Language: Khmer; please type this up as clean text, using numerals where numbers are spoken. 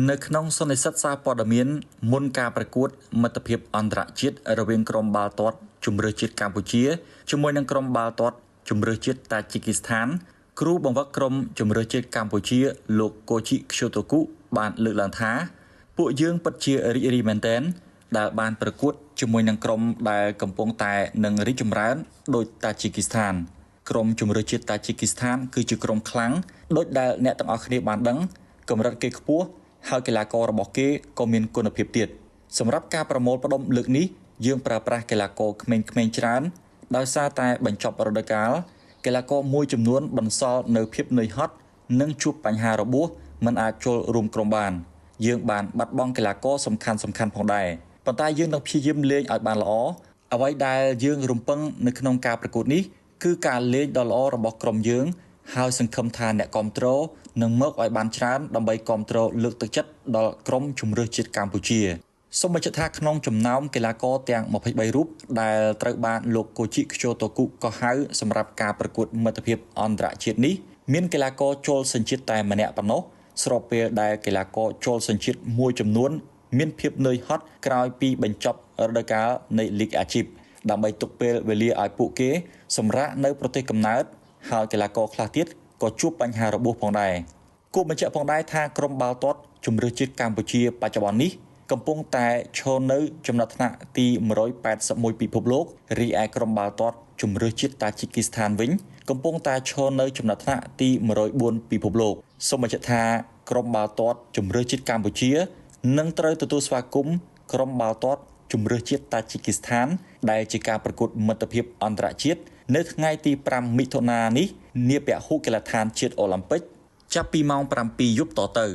នៅក្នុងសន្និសីទសារព័ត៌មានមុនការប្រកួតមិត្តភាពអន្តរជាតិរវាងក្រុមបាល់ទាត់ជម្រើសជាតិកម្ពុជាជាមួយនឹងក្រុមបាល់ទាត់ជម្រើសជាតិតាជីគីស្ថានគ្រូបង្វឹកក្រុមជម្រើសជាតិកម្ពុជាលោកកូជីខ្យូតូគូបានលើកឡើងថាពួកយើងពិតជារីករាយមែនទែនដែលបានប្រកួតជាមួយនឹងក្រុមដែលកំពុងតែនឹងរីកចម្រើនដោយតាជីគីស្ថានក្រុមជម្រើសជាតិតាជីគីស្ថានគឺជាក្រុមខ្លាំងដោយដែលអ្នកទាំងអស់គ្នាបានដឹងកម្រិតគេខ្ពស់ហើយកីឡាកររបស់គេក៏មានគុណភាពទៀតសម្រាប់ការប្រមូលផ្ដុំលើកនេះយើងប្រើប្រាស់កីឡាករក្មេងៗច្រើនដោយសារតែបញ្ចប់រដូវកាលកីឡាករមួយចំនួនបន្សល់នៅភាពនឿយហត់និងជួបបញ្ហារបួសមិនអាចចូលរួមក្រុមបានយើងបានបាត់បង់កីឡាករសំខាន់ផងដែរប៉ុន្តែយើងនឹងព្យាយាមលេងឲ្យបានល្អអ្វីដែលយើងរំពឹងនៅក្នុងការប្រកួតនេះគឺការលេងដ៏ល្អរបស់ក្រុមយើងហើយសង្ឃឹមថាអ្នកគាំទ្រនឹងមកឲ្យបានច្រើនដើម្បីគាំទ្រលើកទឹកចិត្តដល់ក្រុមជម្រើសជាតិកម្ពុជាសូមបញ្ជាក់ថាក្នុងចំណោមកីឡាករទាំង23រូបដែលត្រូវបានលោកកូជីខ្យូតូគូកោះហៅសម្រាប់ការប្រកួតមិត្តភាពអន្តរជាតិនេះមានកីឡាករចូលសញ្ជាតិតែម្នាក់ប៉ុណ្ណោះស្របពេលដែលកីឡាករចូលសញ្ជាតិមួយចំនួនមានភាពនឿយហត់ក្រោយពីបញ្ចប់រដូវកាលនៃលីកអាជីពដើម្បីទុកពេលវេលាឲ្យពួកគេសម្រាកនៅប្រទេសកំណើតហើយកីឡាករខ្លះទៀតក៏ជួបបញ្ហារបួសផងដែរគួរបញ្ជាក់ផងដែរថាក្រុមបាល់ទាត់ជម្រើសជាតិកម្ពុជាបច្ចុប្បន្ននេះកំពុងតែឈរនៅចំណាត់ថ្នាក់ទី181ពិភពលោករីឯក្រុមបាល់ទាត់ជម្រើសជាតិតាជីគីស្ថានវិញកំពុងតែឈរនៅចំណាត់ថ្នាក់ទី104ពិភពលោកសូមបញ្ជាក់ថាក្រុមបាល់ទាត់ជម្រើសជាតិកម្ពុជានឹងត្រូវទទួលស្វាគមន៍ក្រុមបាល់ទាត់ជម្រើសជាតិតាជីគីស្ថានដែលជាការប្រកួតមិត្តភាពអន្តរជាតិនៅថ្ងៃទី5មិថុនានេះនាពហុកីឡដ្ឋានជាតិអូឡ িম্প ិកចាប់ពីម៉ោង7យប់តទៅ